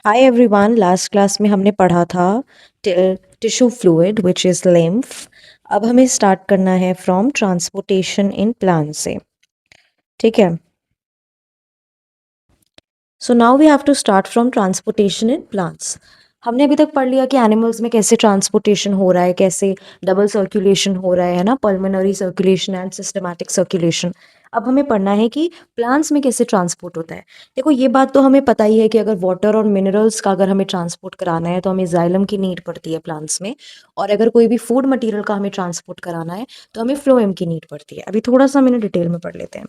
Hi everyone, last class में हमने पढ़ा था tissue fluid which is lymph. अब हमें स्टार्ट करना है फ्रॉम ट्रांसपोर्टेशन इन प्लांट से। ठीक है, so now we have to start from transportation in plants. हमने अभी तक पढ़ लिया कि एनिमल्स में कैसे ट्रांसपोर्टेशन हो रहा है, कैसे डबल सर्कुलेशन हो रहा है ना, pulmonary circulation and systematic circulation. अब हमें पढ़ना है कि प्लांट्स में कैसे ट्रांसपोर्ट होता है। देखो, ये बात तो हमें पता ही है कि अगर वाटर और मिनरल्स का अगर हमें ट्रांसपोर्ट कराना है तो हमें जाइलम की नीड पड़ती है प्लांट्स में, और अगर कोई भी फूड मटेरियल का हमें ट्रांसपोर्ट कराना है तो हमें फ्लोएम की नीड पड़ती है। अभी थोड़ा सा मैंने डिटेल में पढ़ लेते हैं।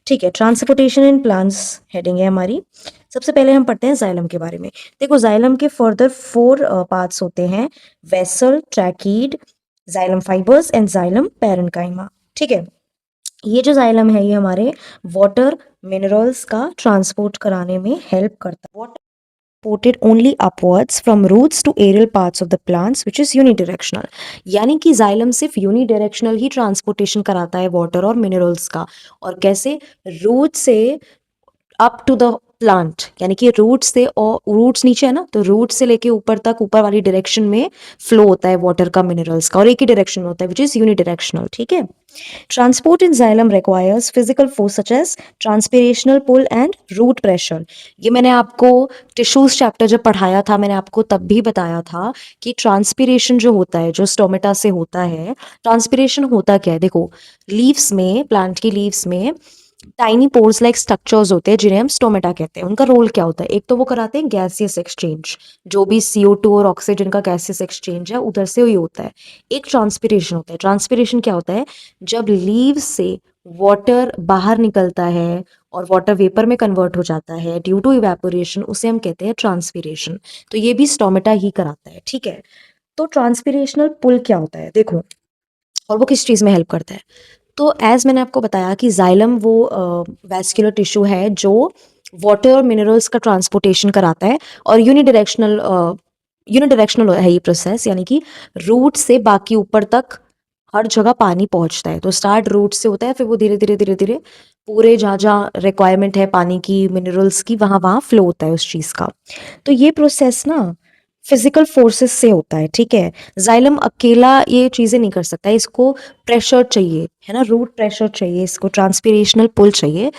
ठीक है, ट्रांसपोर्टेशन इन प्लांट्स हेडिंग है हमारी। सबसे पहले हम पढ़ते हैं जाइलम के बारे में। देखो, जाइलम के फर्दर 4 पार्ट्स होते हैं: vessel, tracheid, xylem fibres and xylem parenchyma. ठीक है, ये जो जाइलम है ये हमारे वाटर मिनरल्स का ट्रांसपोर्ट कराने में हेल्प करता है। Water transported only upwards from roots to aerial parts of the plants which is unidirectional। यानी कि जाइलम सिर्फ यूनिडायरेक्शनल ही ट्रांसपोर्टेशन कराता है वाटर और मिनरल्स का। और कैसे? रूट से अप टू द प्लांट, यानी कि रूट से, और रूट्स नीचे है ना, तो रूट से लेके ऊपर तक, ऊपर वाली डायरेक्शन में फ्लो होता है वाटर का, मिनरल्स का, और एक ही डायरेक्शन में होता है विच इज यूनिडायरेक्शनल। ठीक है, transport in xylem requires physical force such as transpirational pull and root pressure. ये मैंने आपको टिश्यूज चैप्टर जब पढ़ाया था, मैंने आपको तब भी बताया था कि ट्रांसपिरेशन जो होता है, जो स्टोमेटा से होता है, ट्रांसपिरेशन होता क्या है। देखो, लीव्स में, प्लांट की लीव्स में टाइनी पोर्स लाइक स्ट्रक्चर्स होते हैं जिन्हें हम स्टोमेटा कहते हैं। उनका रोल क्या होता है? एक तो वो कराते हैं गैसियस एक्सचेंज, जो भी CO2 और ऑक्सीजन का गैसियस एक्सचेंज है उधर से ही होता है। एक ट्रांसपिरेशन होता है। ट्रांसपिरेशन क्या होता है? जब लीव से वाटर बाहर निकलता है और वाटर वेपर में कन्वर्ट हो जाता है ड्यू टू इवेपोरेशन, उसे हम कहते हैं ट्रांसपिरेशन। तो ये भी स्टोमेटा ही कराता है। ठीक है, तो ट्रांसपिरेशनल पुल क्या होता है देखो, और वो किस चीज़ में हेल्प करता है। तो एज मैंने आपको बताया कि जाइलम वो वैस्कुलर टिश्यू है जो वाटर और मिनरल्स का ट्रांसपोर्टेशन कराता है, और यूनिडायरेक्शनल है ये प्रोसेस, यानी कि रूट से बाकी ऊपर तक हर जगह पानी पहुंचता है। तो स्टार्ट रूट से होता है, फिर वो धीरे धीरे धीरे धीरे पूरे जहाँ जहाँ रिक्वायरमेंट है पानी की, मिनरल्स की, वहाँ वहाँ फ्लो होता है उस चीज़ का। तो ये प्रोसेस ना फिजिकल फोर्सेस से होता है। ठीक है, जाइलम अकेला ये चीज़ें नहीं कर सकता है, इसको प्रेशर चाहिए, है ना, रूट प्रेशर चाहिए, इसको ट्रांसपिरेशनल पुल चाहिए।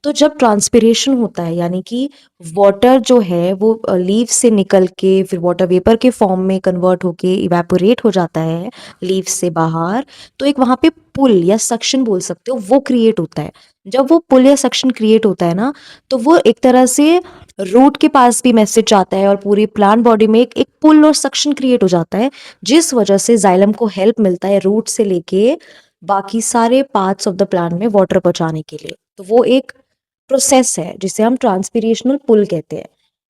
तो जब ट्रांसपिरेशन होता है, यानी कि वाटर जो है वो लीव से निकल के फिर वाटर वेपर के फॉर्म में कन्वर्ट होके इवेपोरेट हो जाता है लीव से बाहर, तो एक वहाँ पे पुल या सक्शन बोल सकते हो, वो क्रिएट होता है। जब वो पुल या सक्शन क्रिएट होता है ना, तो वो एक तरह से रूट के पास भी मैसेज जाता है और पूरी प्लांट बॉडी में एक पुल और सक्शन क्रिएट हो जाता है, जिस वजह से जाइलम को हेल्प मिलता है रूट से लेके बाकी सारे पार्ट्स ऑफ द प्लांट में वाटर पहुंचाने के लिए। तो वो एक प्रोसेस है जिसे हम ट्रांसपिरेशनल पुल कहते हैं।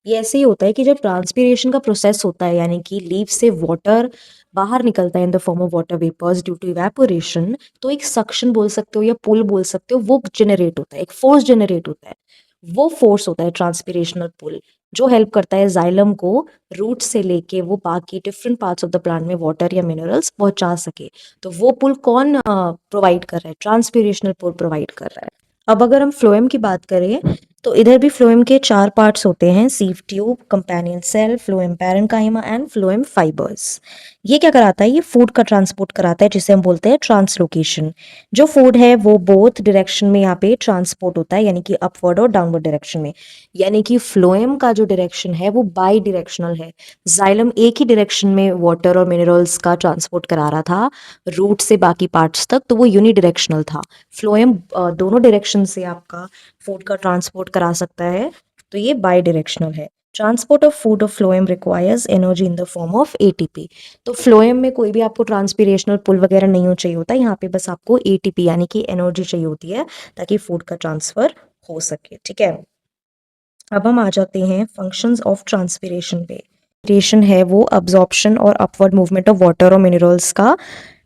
ये ऐसे ही होता है कि जब ट्रांसपिरेशन का प्रोसेस होता है, यानी कि लीव से वाटर बाहर निकलता है in the form of water vapours due to evaporation, तो एक सक्शन बोल सकते हो या पुल बोल सकते हो, वो जनरेट होता है, एक फोर्स जनरेट होता है। वो फोर्स होता है ट्रांसपिरेशनल पुल, जो हेल्प करता है जाइलम को रूट से लेके वो बाकी different parts of the plant में वाटर या मिनरल्स पहुंचा सके। तो वो पुल कौन प्रोवाइड कर रहा है? ट्रांसपिरेशनल पुल प्रोवाइड कर रहा है। अब अगर हम फ्लोएम की बात करें, तो इधर भी फ्लोएम के 4 पार्ट्स होते हैं: sieve tube, companion cell, phloem parenchyma and phloem fibres. ये क्या कराता है? ये फूड का ट्रांसपोर्ट कराता है, जिसे हम बोलते हैं ट्रांसलोकेशन। जो फूड है वो बोथ डायरेक्शन में यहाँ पे ट्रांसपोर्ट होता है, यानी कि अपवर्ड और डाउनवर्ड डायरेक्शन में। यानी कि फ्लोएम का जो डायरेक्शन है वो बाई डायरेक्शनल है। जाइलम एक ही डायरेक्शन में वाटर और मिनरल्स का ट्रांसपोर्ट करा रहा था रूट से बाकी पार्ट्स तक, तो वो यूनिडायरेक्शनल था। फ्लोएम दोनों डायरेक्शन से आपका फूड का ट्रांसपोर्ट करा सकता है, तो ये बाई डायरेक्शनल है। Transport of food of phloem requires energy in the form of ATP. तो फ्लोएम में कोई भी आपको ट्रांसपिरेशनल पुल वगैरह नहीं चाहिए होता, यहाँ पे बस आपको एटीपी यानी कि एनर्जी चाहिए होती है ताकि फूड का ट्रांसफर हो सके। ठीक है, अब हम आ जाते हैं फंक्शंस ऑफ ट्रांसपिरेशन पे। ट्रांसपिरेशन है वो अब्जॉर्प्शन और अपवर्ड मूवमेंट ऑफ वाटर और मिनरल्स का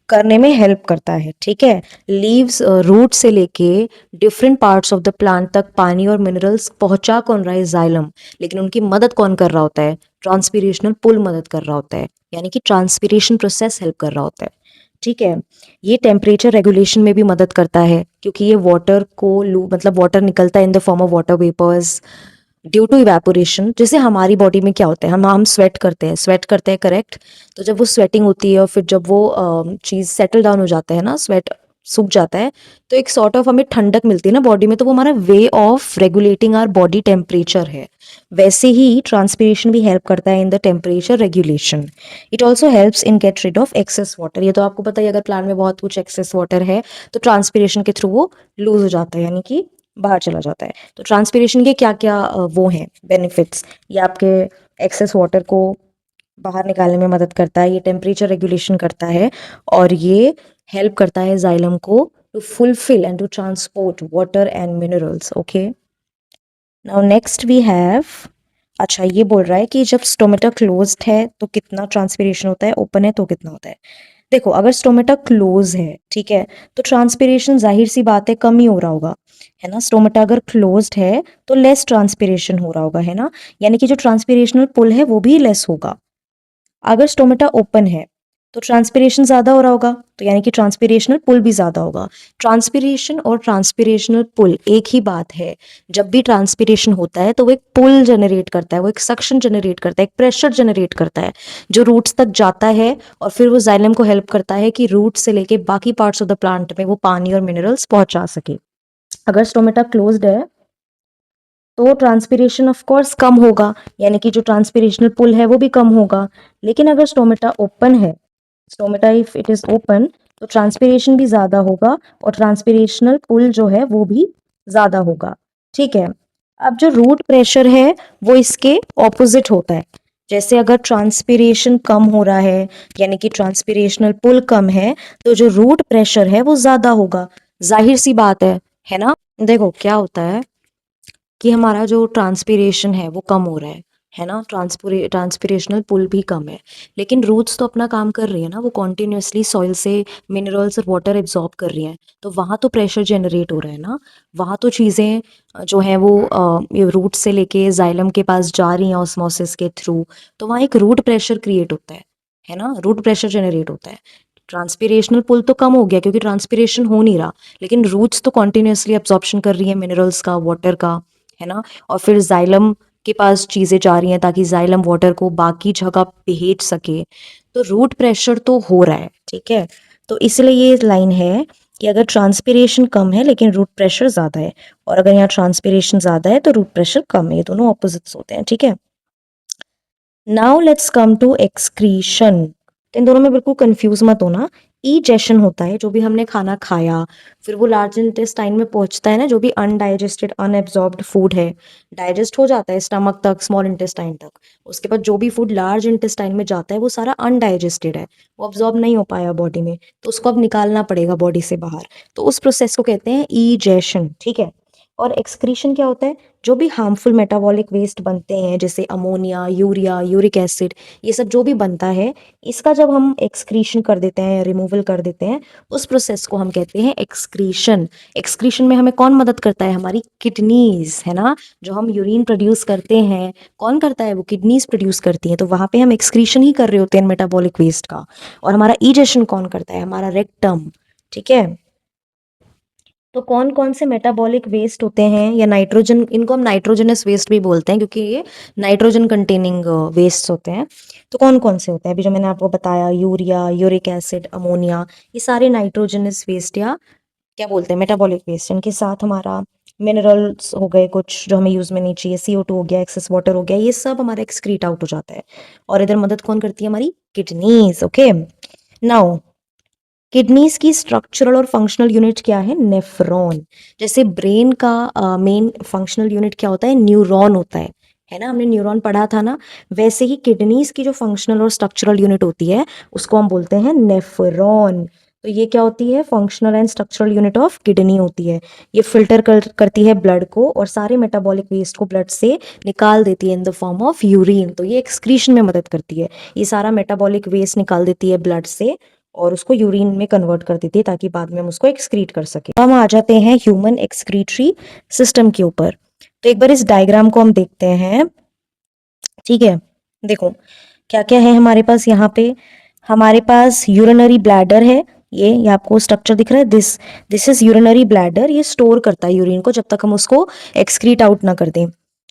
करने में हेल्प करता है। ठीक है, लीव्स रूट से लेके different parts of the plant तक पानी और मिनरल्स पहुंचा कौन रहा है? जाइलम। लेकिन उनकी मदद कौन कर रहा होता है? ट्रांसपिरेशनल पुल मदद कर रहा होता है, यानी कि ट्रांसपिरेशन प्रोसेस हेल्प कर रहा होता है। ठीक है, ये टेम्परेचर रेगुलेशन में भी मदद करता है, क्योंकि ये वाटर को मतलब वाटर निकलता है in the form of water vapours, due to evaporation. जैसे हमारी बॉडी में क्या होता है, हम स्वेट करते हैं करेक्ट। तो जब वो स्वेटिंग होती है और फिर जब वो चीज़ सेटल डाउन हो जाता है ना, स्वेट सूख जाता है, तो एक सॉर्ट ऑफ हमें ठंडक मिलती है ना बॉडी में, तो वो हमारा way of regulating our body temperature है। वैसे ही ट्रांसपीरेशन भी हेल्प करता है in the temperature regulation. It also helps in get rid of excess water. ये तो आपको पता ही, अगर प्लांट में बहुत कुछ एक्सेस वाटर है तो ट्रांसपीरेशन के थ्रू वो लूज हो जाता है, यानी कि बाहर चला जाता है। तो ट्रांसपीरेशन के क्या क्या वो हैं बेनिफिट्स, ये आपके एक्सेस वाटर को बाहर निकालने में मदद करता है, ये टेम्परेचर रेगुलेशन करता है, और ये हेल्प करता है जाइलम को to fulfil and to transport water and minerals. Okay, now next we have, अच्छा ये बोल रहा है कि जब स्टोमेटा क्लोज्ड है तो कितना ट्रांसपीरेशन होता है, ओपन है तो कितना होता है। देखो, अगर स्टोमेटा क्लोज है, ठीक है, तो ट्रांसपीरेशन जाहिर सी बात है कम ही हो रहा होगा, है ना। स्टोमेटा अगर क्लोज्ड है तो लेस ट्रांसपीरेशन हो रहा होगा, है ना, यानी कि जो ट्रांसपीरेशनल पुल है वो भी लेस होगा। अगर स्टोमेटा ओपन है तो ट्रांसपीरेशन ज़्यादा हो रहा होगा, तो यानी कि ट्रांसपीरेशनल पुल भी ज़्यादा होगा। ट्रांसपीरेशन और ट्रांसपीरेशनल पुल एक ही बात है। जब भी ट्रांसपीरेशन होता है तो वो एक पुल जनरेट करता है, वो एक सक्शन जनरेट करता है, एक प्रेशर जनरेट करता है जो रूट्स तक जाता है, और फिर वो जाइलम को हेल्प करता है कि रूट से लेके बाकी पार्ट्स ऑफ द प्लांट में वो पानी और मिनरल्स पहुंचा सके। अगर स्टोमेटा क्लोज्ड है तो ट्रांसपीरेशन ऑफ कोर्स कम होगा, यानी कि जो ट्रांसपीरेशनल पुल है वो भी कम होगा। लेकिन अगर स्टोमेटा ओपन है, stomata if it is open, तो ट्रांसपीरेशन भी ज़्यादा होगा और ट्रांसपीरेशनल पुल जो है वो भी ज़्यादा होगा। ठीक है, अब जो रूट प्रेशर है वो इसके ऑपोजिट होता है। जैसे अगर ट्रांसपीरेशन कम हो रहा है, यानी कि ट्रांसपीरेशनल पुल कम है, तो जो रूट प्रेशर है वो ज़्यादा होगा। जाहिर सी बात है ना। देखो क्या होता है कि हमारा जो ट्रांसपीरेशन है वो कम हो रहा है ना, ट्रांसपीरेशनल पुल भी कम है, लेकिन रूट्स तो अपना काम कर रही है ना, वो कॉन्टिन्यूसली सॉइल से मिनरल्स और वाटर एब्जॉर्ब कर रही हैं, तो वहाँ तो प्रेशर जनरेट हो रहा है ना, वहाँ तो चीज़ें जो हैं वो रूट से लेके जाइलम के पास जा रही हैं ऑस्मोसिस के थ्रू, तो वहाँ एक रूट प्रेशर क्रिएट होता है ना, रूट प्रेशर जनरेट होता है। ट्रांसपीरेशनल पुल तो कम हो गया क्योंकि ट्रांसपीरेशन हो नहीं रहा, लेकिन रूट्स तो कॉन्टिन्यूसली एब्जॉर्प्शन कर रही है मिनरल्स का, वाटर का, है ना, और फिर जाइलम के पास चीज़ें जा रही हैं ताकि जाइलम वाटर को बाकी जगह भेज सके। तो रूट प्रेशर तो हो रहा है, ठीक है। तो इसलिए ये लाइन है कि अगर ट्रांसपीरेशन कम है लेकिन रूट प्रेशर ज़्यादा है, और अगर यहाँ ट्रांसपीरेशन ज़्यादा है तो रूट प्रेशर कम है, ये दोनों ऑपोजिट्स होते हैं, ठीक है। Now let's come to excretion. इन दोनों में बिल्कुल कंफ्यूज मत होना। इजेशन होता है जो भी हमने खाना खाया, फिर वो लार्ज इंटेस्टाइन में पहुंचता है ना, जो भी अनडाइजेस्टेड अनएब्जॉर्ब्ड फूड है, डाइजेस्ट हो जाता है स्टमक तक, स्मॉल इंटेस्टाइन तक। उसके बाद जो भी फूड लार्ज इंटेस्टाइन में जाता है वो सारा अनडाइजेस्टेड है, वो अब्जॉर्ब नहीं हो पाया बॉडी में, तो उसको अब निकालना पड़ेगा बॉडी से बाहर। तो उस प्रोसेस को कहते हैं इजेशन, ठीक है। और एक्सक्रीशन क्या होता है, जो भी हार्मफुल मेटाबॉलिक वेस्ट बनते हैं जैसे अमोनिया, यूरिया, यूरिक एसिड, ये सब जो भी बनता है, इसका जब हम एक्सक्रीशन कर देते हैं, रिमूवल कर देते हैं, उस प्रोसेस को हम कहते हैं एक्सक्रीशन। एक्सक्रीशन में हमें कौन मदद करता है, हमारी किडनीज, है ना। जो हम यूरिन प्रोड्यूस करते हैं, कौन करता है, वो किडनीज प्रोड्यूस करती हैं, तो वहाँ पे हम एक्सक्रीशन ही कर रहे होते हैं मेटाबॉलिक वेस्ट का। और हमारा इजेशन कौन करता है, हमारा रेक्टम, ठीक है। तो कौन कौन से मेटाबॉलिक वेस्ट होते हैं, या नाइट्रोजन, इनको हम नाइट्रोजनस वेस्ट भी बोलते हैं क्योंकि ये नाइट्रोजन कंटेनिंग वेस्ट होते हैं। तो कौन कौन से होते हैं, अभी जो मैंने आपको बताया, यूरिया, यूरिक एसिड, अमोनिया, ये सारे नाइट्रोजनस वेस्ट या क्या बोलते हैं मेटाबॉलिक वेस्ट। इनके साथ हमारा मिनरल्स हो गए कुछ जो हमें यूज में नहीं चाहिए, CO2 हो गया, एक्सेस वाटर हो गया, ये सब हमारा एक्सक्रीट आउट हो जाता है। और इधर मदद कौन करती है, हमारी किडनीज। ओके, नाउ किडनीज की स्ट्रक्चरल और फंक्शनल यूनिट क्या है, नेफ्रॉन। जैसे ब्रेन का मेन फंक्शनल यूनिट क्या होता है, न्यूरॉन होता है ना, हमने न्यूरॉन पढ़ा था ना। वैसे ही किडनीज की जो फंक्शनल और स्ट्रक्चरल यूनिट होती है उसको हम बोलते हैं नेफ्रॉन। तो ये क्या होती है, functional and structural unit of kidney होती है। ये फिल्टर करती है ब्लड को और सारे मेटाबॉलिक वेस्ट को ब्लड से निकाल देती है in the form of urine. तो ये एक्सक्रीशन में मदद करती है, ये सारा मेटाबॉलिक वेस्ट निकाल देती है ब्लड से और उसको यूरिन में कन्वर्ट कर देती है ताकि बाद में हम उसको एक्सक्रीट कर सके। हम आ जाते हैं ह्यूमन एक्सक्रीटरी सिस्टम के ऊपर। तो एक बार इस डायग्राम को हम देखते हैं, ठीक है। देखो क्या क्या है हमारे पास यहाँ पे, हमारे पास यूरिनरी ब्लैडर है, ये आपको स्ट्रक्चर दिख रहा है, दिस इज यूरिनरी ब्लैडर। ये स्टोर करता है यूरिन को जब तक हम उसको एक्सक्रीट आउट ना कर दें।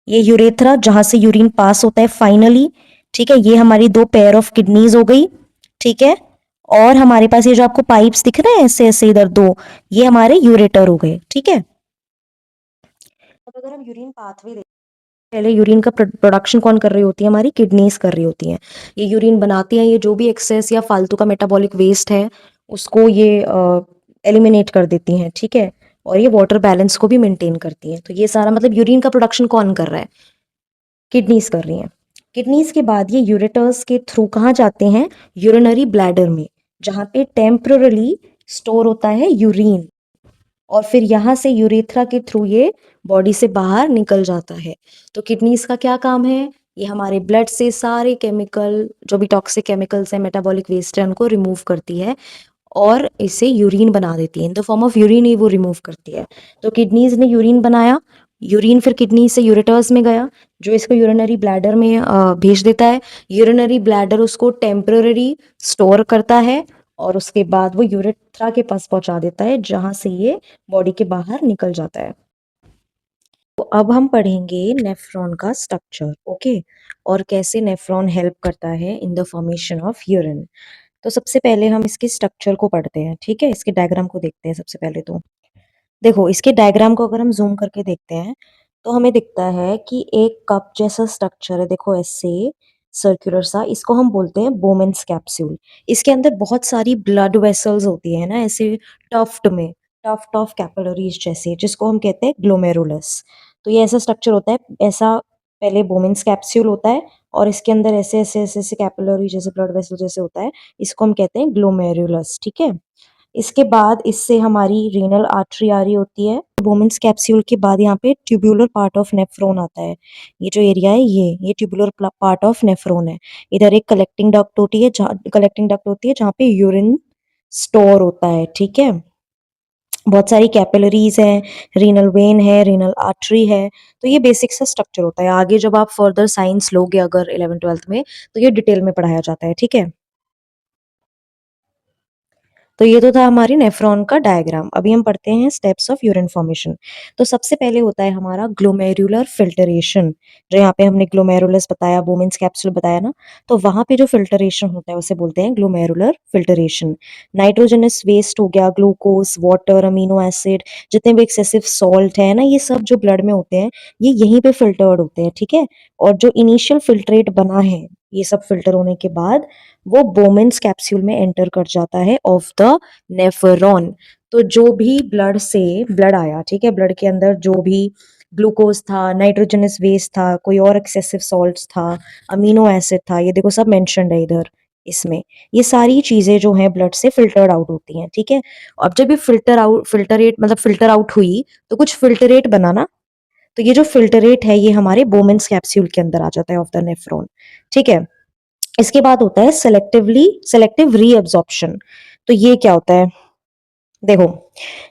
ये यूरेथ्रा जहां से यूरिन पास होता है फाइनली, ठीक है। ये हमारी दो पेयर ऑफ किडनीज हो गई, ठीक है। और हमारे पास ये जो आपको पाइप्स दिख रहे हैं ऐसे ऐसे इधर दो, ये हमारे यूरेटर हो गए, ठीक है। अब अगर हम यूरिन पाथवे देखें, पहले यूरिन का प्रोडक्शन कौन कर रही होती है, हमारी किडनीज कर रही होती हैं। ये यूरिन बनाती हैं, ये जो भी एक्सेस या फालतू का मेटाबॉलिक वेस्ट है उसको ये एलिमिनेट कर देती हैं, ठीक है। और ये वाटर बैलेंस को भी मेंटेन करती हैं। तो ये सारा मतलब यूरिन का प्रोडक्शन कौन कर रहा है, किडनीज कर रही हैं। किडनीज के बाद ये यूरेटर्स के थ्रू कहाँ जाते हैं, यूरिनरी ब्लैडर में, जहाँ पे टेम्पररी स्टोर होता है यूरिन, और फिर यहाँ से यूरेथ्रा के थ्रू ये बॉडी से बाहर निकल जाता है। तो किडनीज का क्या काम है, ये हमारे ब्लड से सारे केमिकल, जो भी टॉक्सिक केमिकल्स हैं, मेटाबॉलिक वेस्ट है, उनको रिमूव करती है और इसे यूरिन बना देती है। In the form of urine ही वो रिमूव करती है। तो किडनीज ने यूरिन बनाया, यूरिन फिर किडनी से यूरेटर्स में गया, जो इसको यूरिनरी ब्लैडर में भेज देता है। यूरिनरी ब्लैडर उसको टेम्पररी स्टोर करता है और उसके बाद वो यूरेथ्रा के पास पहुंचा देता है, जहां से ये बॉडी के बाहर निकल जाता है। तो अब हम पढ़ेंगे नेफ्रॉन का स्ट्रक्चर, ओके, और कैसे नेफ्रॉन हेल्प करता है in the formation of urine. तो सबसे पहले हम इसके स्ट्रक्चर को पढ़ते हैं, ठीक है। इसके डायग्राम को देखते हैं सबसे पहले। तो देखो, इसके डायग्राम को अगर हम जूम करके देखते हैं तो हमें दिखता है कि एक कप जैसा स्ट्रक्चर है, देखो ऐसे सर्कुलर सा, इसको हम बोलते हैं बोमेन्स कैप्सूल। इसके अंदर बहुत सारी ब्लड वेसल्स होती है ना, ऐसे टफ्ट में, टफ्ट ऑफ कैपिलरीज जैसे, जिसको हम कहते हैं ग्लोमेरुलस। तो ये ऐसा स्ट्रक्चर होता है, ऐसा पहले बोमेन्स कैप्सूल होता है और इसके अंदर ऐसे ऐसे ऐसे ऐसे कैपिलरी जैसे ब्लड वेसल जैसे होता है, इसको हम कहते हैं ग्लोमेरुलस, ठीक है। इसके बाद इससे हमारी रीनल आर्टरी आ रही होती है। वुमेन्स कैप्सूल के बाद यहाँ पे ट्यूबुलर पार्ट ऑफ नेफ्रॉन आता है। ये जो एरिया है ये ट्यूबुलर पार्ट ऑफ नेफ्रॉन है। इधर एक कलेक्टिंग डक्ट होती है जहाँ पे यूरिन स्टोर होता है, ठीक है। बहुत सारी कैपिलरीज हैं, रीनल वेन है, रीनल आर्टरी है। तो ये बेसिक सा स्ट्रक्चर होता है। आगे जब आप फर्दर साइंस लोगे अगर 11th-12th में, तो ये डिटेल में पढ़ाया जाता है, ठीक है। तो ये तो था हमारी नेफ्रॉन का डायग्राम। अभी हम पढ़ते हैं स्टेप्स ऑफ यूरिन फॉर्मेशन। तो सबसे पहले होता है हमारा ग्लोमेरुलर फिल्टरेशन। जो यहाँ पे हमने ग्लोमेरुलस बताया, बोमेन्स कैप्सूल बताया ना, तो वहां पे जो फिल्टरेशन होता है उसे बोलते हैं ग्लोमेरुलर फिल्टरेशन। नाइट्रोजनस वेस्ट हो गया, ग्लूकोज, वाटर, अमीनो एसिड, जितने भी एक्सेसिव सॉल्ट है ना, ये सब जो ब्लड में होते हैं ये यहीं पे फिल्टर्ड होते हैं, ठीक है। और जो इनिशियल फिल्ट्रेट बना है, ये सब फिल्टर होने के बाद वो बोमेन्स कैप्सूल में एंटर कर जाता है ऑफ द नेफ्रॉन। तो जो भी ब्लड से ब्लड आया, ठीक है, ब्लड के अंदर जो भी ग्लूकोज था, नाइट्रोजनस वेस्ट था, कोई और एक्सेसिव सॉल्ट्स था, अमीनो एसिड था, ये देखो सब मेंशन्ड है इधर इसमें। ये सारी चीजें जो हैं ब्लड से फिल्टर्ड आउट होती हैं, ठीक है। अब जब ये फिल्टर आउट हुई तो कुछ फिल्टरेट बना ना, तो ये जो फिल्टरेट है ये हमारे बोमेन्स कैप्सूल के अंदर आ जाता है ऑफ द नेफ्रॉन, ठीक है। इसके बाद होता है सेलेक्टिव रीअब्जॉर्प्शन। तो ये क्या होता है, देखो,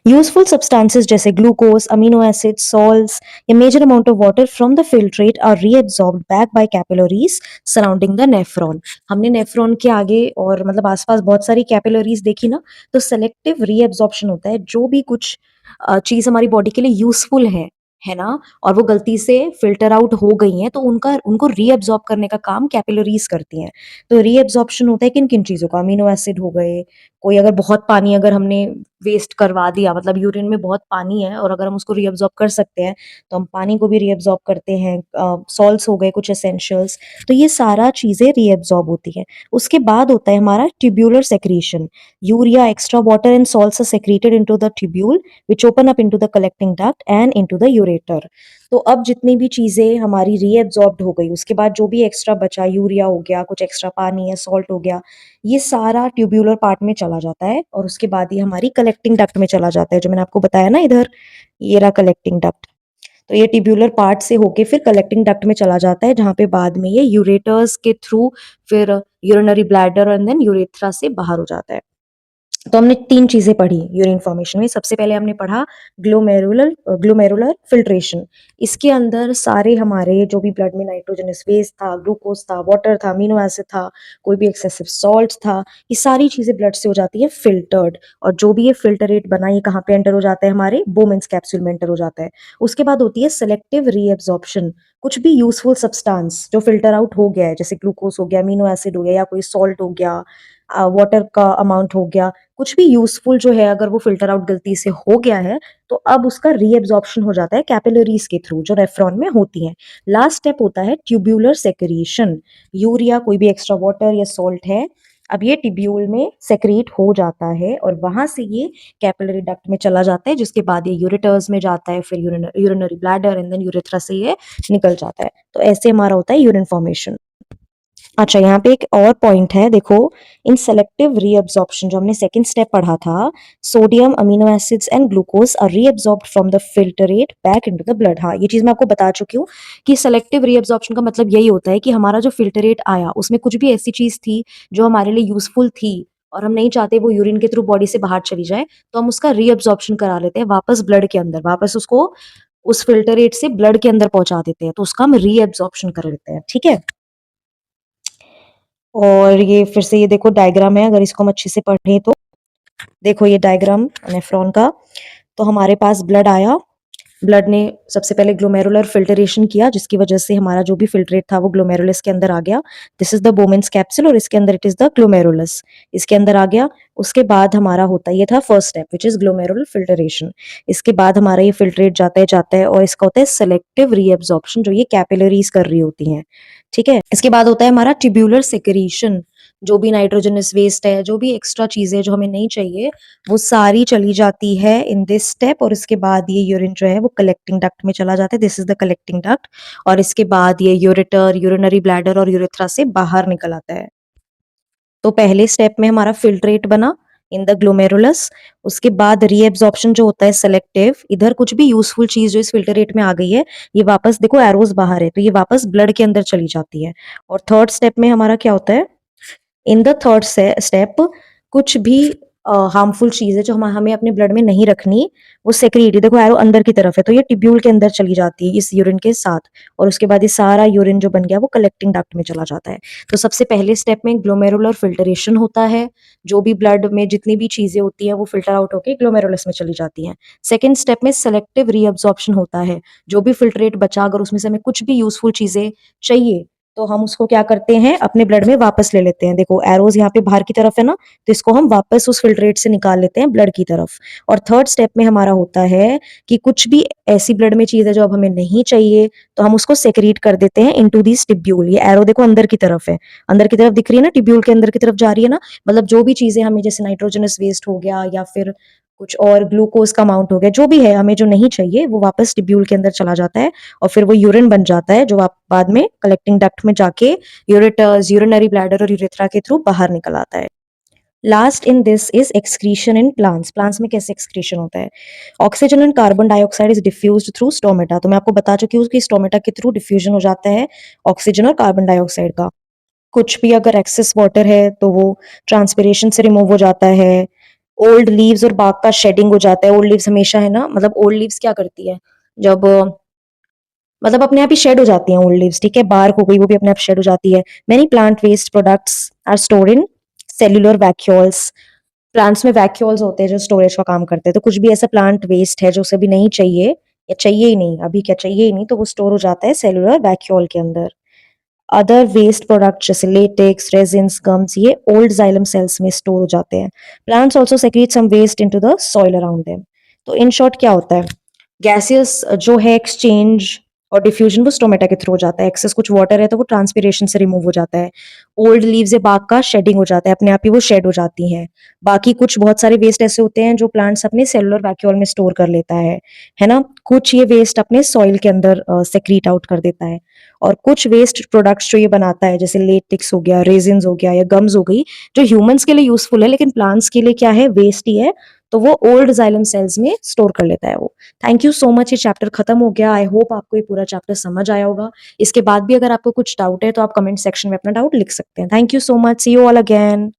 यूजफुल सब्सटेंसेस जैसे ग्लूकोज, अमीनो एसिड, सॉल्ट्स या major amount of water from the filtrate are reabsorbed back by capillaries surrounding the nephron. हमने नेफ्रॉन के आगे और मतलब आसपास बहुत सारी कैपिलरीज देखी ना, तो सेलेक्टिव रीअब्सॉर्प्शन होता है। जो भी कुछ चीज हमारी बॉडी के लिए यूजफुल है ना, और वो गलती से फिल्टर आउट हो गई हैं, तो उनका उनको रीअब्सॉर्ब करने का काम कैपिलरीज करती हैं। तो रीअब्सॉर्प्शन होता है किन किन चीजों का, अमीनो एसिड हो गए, कोई अगर बहुत पानी अगर हमने वेस्ट करवा दिया, मतलब यूरिन में बहुत पानी है और अगर हम उसको रीअब्सॉर्ब कर सकते हैं तो हम पानी को भी रीअब्सॉर्ब करते हैं। सॉल्ट्स हो गए कुछ एसेंशियल्स, तो ये सारा चीजें रीअब्सॉर्ब होती हैं। उसके बाद होता है हमारा tubular secretion. Urea, extra water and salts are secreted into the tubule which open up into the collecting duct and into the ureter. तो अब जितनी भी चीजें हमारी रीअब्सॉर्ब्ड हो गई, उसके बाद जो भी एक्स्ट्रा बचा, यूरिया हो गया, कुछ एक्स्ट्रा पानी है, सॉल्ट हो गया, ये सारा ट्यूब्यूलर पार्ट में चला जाता है और उसके बाद ये हमारी कलेक्टिंग डक्ट में चला जाता है, जो मैंने आपको बताया ना इधर, ये रहा कलेक्टिंग डक्ट। तो ये ट्यूब्यूलर पार्ट से होके फिर कलेक्टिंग डक्ट में चला जाता है, जहां पे बाद में ये यूरेटर्स के थ्रू फिर urinary bladder and then urethra से बाहर हो जाता है। तो हमने 3 चीज़ें पढ़ी यूरिन फॉर्मेशन में। सबसे पहले हमने पढ़ा ग्लोमेरुलर फ़िल्ट्रेशन। इसके अंदर सारे हमारे जो भी ब्लड में नाइट्रोजनस वेस्ट था, ग्लूकोज़ था, वाटर था, अमीनो एसिड था, कोई भी एक्सेसिव सॉल्ट था, ये सारी चीज़ें ब्लड से हो जाती है फ़िल्टर्ड, और जो भी ये फ़िल्टरेट बना ये कहाँ पे एंटर हो जाता है, हमारे बोमेन्स कैप्सूल में एंटर हो जाता है। उसके बाद होती है सेलेक्टिव रीएब्ज़ॉर्प्शन। कुछ भी यूज़फुल सब्सटेंस जो फ़िल्टर आउट हो गया है, जैसे ग्लूकोज़ हो गया, अमीनो एसिड हो गया, या कोई सॉल्ट हो गया, वाटर का अमाउंट हो गया, कुछ भी यूज़फुल जो है अगर वो फ़िल्टर आउट गलती से हो गया है, तो अब उसका रीएब्ज़ॉर्प्शन हो जाता है कैपिलरीज़ के थ्रू जो नेफ्रॉन में होती हैं। लास्ट स्टेप होता है ट्यूब्यूलर सेक्रीशन। यूरिया, कोई भी एक्स्ट्रा वाटर या सॉल्ट है, अब ये ट्यूब्यूल में सेक्रेट हो जाता है और वहाँ से ये कैपिलरी डक्ट में चला जाता है, जिसके बाद ये यूरेटर्स में जाता है, फिर urinary bladder and then urethra से ये निकल जाता है। तो ऐसे हमारा होता है यूरिन फॉर्मेशन। अच्छा, यहाँ पे एक और पॉइंट है, देखो, इन सेलेक्टिव रीअब्जॉर्प्शन जो हमने सेकंड स्टेप पढ़ा था, sodium, amino acids and glucose are reabsorbed from the filtrate back into the blood. हाँ, ये चीज मैं आपको बता चुकी हूँ कि सेलेक्टिव रीअब्जॉर्प्शन का मतलब यही होता है कि हमारा जो फिल्टरेट आया उसमें कुछ भी ऐसी चीज थी जो हमारे लिए यूजफुल थी और हम नहीं चाहते वो यूरिन के थ्रू बॉडी से बाहर चली जाए, तो हम उसका रीअब्जॉर्प्शन करा लेते हैं वापस ब्लड के अंदर, वापस उसको उस फिल्टरेट से ब्लड के अंदर पहुंचा देते हैं, तो उसका हम रीअब्जॉर्प्शन कर लेते हैं। ठीक है, और ये फिर से ये देखो डायग्राम है, अगर इसको हम अच्छे से पढ़ें तो देखो ये डायग्राम नेफ्रॉन का। तो हमारे पास ब्लड आया, ब्लड ने सबसे पहले ग्लोमेरुलर फिल्टरेशन किया, जिसकी वजह से हमारा जो भी फिल्ट्रेट था वो ग्लोमेरुलस के अंदर आ गया। This is the Bowman's capsule और इसके अंदर इट इज द ग्लोमेरुलस, इसके अंदर आ गया। उसके बाद हमारा होता है, ये था first step which is glomerular filtration. इसके बाद हमारा ये फिल्ट्रेट जाता है और इसका होता है सेलेक्टिव रीअब्जॉर्प्शन, जो ये कैपिलरीज कर रही होती हैं। ठीक है, इसके बाद होता है हमारा ट्यूब्यूलर सेक्रीशन। जो भी नाइट्रोजनस वेस्ट है, जो भी एक्स्ट्रा चीजें जो हमें नहीं चाहिए, वो सारी चली जाती है इन दिस स्टेप, और इसके बाद ये यूरिन जो है वो कलेक्टिंग डक्ट में चला जाता है। This is the collecting duct, और इसके बाद ये यूरेटर, यूरिनरी ब्लैडर और यूरेथ्रा से बाहर निकल आता है। तो पहले स्टेप में हमारा फिल्ट्रेट बना इन द ग्लोमेरुलस, उसके बाद रीएब्जॉर्प्शन जो होता है सेलेक्टिव, इधर कुछ भी यूजफुल चीज जो इस फिल्टरेट में आ गई है, ये वापस देखो एरोज बाहर है, तो ये वापस ब्लड के अंदर चली जाती है। और थर्ड स्टेप में हमारा क्या होता है, इन द थर्ड स्टेप कुछ भी हार्मफुल चीज है जो हमें अपने ब्लड में नहीं रखनी, वो सेक्रेट, देखो एरो अंदर की तरफ है, तो ये ट्यूब्यूल के अंदर चली जाती है इस यूरिन के साथ, और उसके बाद ये सारा यूरिन जो बन गया वो कलेक्टिंग डक्ट में चला जाता है। तो सबसे पहले स्टेप में ग्लोमेरुलर फिल्टरेशन होता है, जो भी ब्लड में जितनी भी चीजें होती हैं वो फिल्टर आउट होकर ग्लोमेरुलस में चली जाती हैं। सेकेंड स्टेप में सेलेक्टिव रीअब्जॉर्प्शन होता है, जो भी फिल्ट्रेट बचा अगर उसमें से हमें कुछ भी यूजफुल चीजें चाहिए, तो हम उसको क्या करते हैं, अपने ब्लड में वापस ले लेते हैं। देखो एरोज यहाँ पे बाहर की तरफ है ना, तो इसको हम वापस उस फिल्ट्रेट से निकाल लेते हैं ब्लड की तरफ। और थर्ड स्टेप में हमारा होता है कि कुछ भी ऐसी ब्लड में चीज है जो अब हमें नहीं चाहिए, तो हम उसको सेक्रीट कर देते हैं इनटू दिस टिब्यूल। ये एरो देखो अंदर की तरफ है, अंदर की तरफ दिख रही है ना, टिब्यूल के अंदर की तरफ जा रही है ना, मतलब जो भी चीजें हमें, जैसे नाइट्रोजनस वेस्ट हो गया या फिर कुछ और ग्लूकोज का अमाउंट हो गया, जो भी है हमें जो नहीं चाहिए, वो वापस टिब्यूल के अंदर चला जाता है और फिर वो यूरिन बन जाता है, जो आप बाद में कलेक्टिंग डक्ट में जाके यूरेटर्स, यूरिनरी ब्लैडर और यूरेथ्रा के थ्रू बाहर निकल आता है। Last in this is excretion in plants. Plants में कैसे एक्सक्रीशन होता है, oxygen and carbon dioxide is diffused through stomata. तो मैं आपको बता चुकी हूँ कि स्टोमेटा के थ्रू डिफ्यूजन हो जाता है ऑक्सीजन और कार्बन डाइऑक्साइड का। कुछ भी अगर एक्सेस वाटर है तो वो ट्रांसपिरेशन से रिमूव हो जाता है। ओल्ड लीव्स और bark का शेडिंग हो जाता है। ओल्ड लीव्स हमेशा है ना, मतलब ओल्ड लीव्स क्या करती है, जब मतलब अपने आप ही शेड हो जाती हैं ओल्ड लीव्स, ठीक है, bark हो गई वो भी अपने आप शेड हो जाती है। Many plant waste products are stored in cellular vacuoles. Plants में वैक्यूल्स होते हैं जो स्टोरेज का काम करते हैं, तो कुछ भी ऐसा प्लांट वेस्ट है जो उसे भी नहीं चाहिए या चाहिए ही नहीं, अभी क्या चाहिए ही नहीं, तो वो स्टोर हो जाता है सेल्यूलर वैक्यूल के अंदर। अदर वेस्ट प्रोडक्ट जैसे लेटेक्स, रेजिन्स, गम्स, ये ओल्ड जाइलम सेल्स में स्टोर हो जाते हैं। Plants also secrete some waste into the soil around them. तो इन शॉर्ट क्या होता है, गैसियस जो है एक्सचेंज और डिफ्यूजन वो स्टोमेटा के थ्रू हो जाता है। एक्सेस कुछ वाटर है तो वो ट्रांसपिरेशन से रिमूव हो जाता है। ओल्ड लीव्स या bark का शेडिंग हो जाता है, अपने आप ही वो शेड हो जाती हैं। बाकी कुछ बहुत सारे वेस्ट ऐसे होते हैं जो प्लांट्स अपने सेलुलर वैक्यूल में स्टोर कर लेता है ना। कुछ ये वेस्ट अपने सॉइल के अंदर सेक्रीट आउट कर देता है, और कुछ वेस्ट प्रोडक्ट्स जो ये बनाता है, जैसे लेटेक्स हो गया, रेजिन्स हो गया या गम्स हो गई, जो ह्यूमंस के लिए यूजफुल है लेकिन प्लांट्स के लिए क्या है, वेस्ट ही है, तो वो ओल्ड जाइलम सेल्स में स्टोर कर लेता है वो। थैंक यू सो मच, ये चैप्टर खत्म हो गया। आई होप आपको ये पूरा चैप्टर समझ आया होगा। इसके बाद भी अगर आपको कुछ डाउट है तो आप कमेंट सेक्शन में अपना डाउट लिख सकते हैं। Thank you so much, see you all again.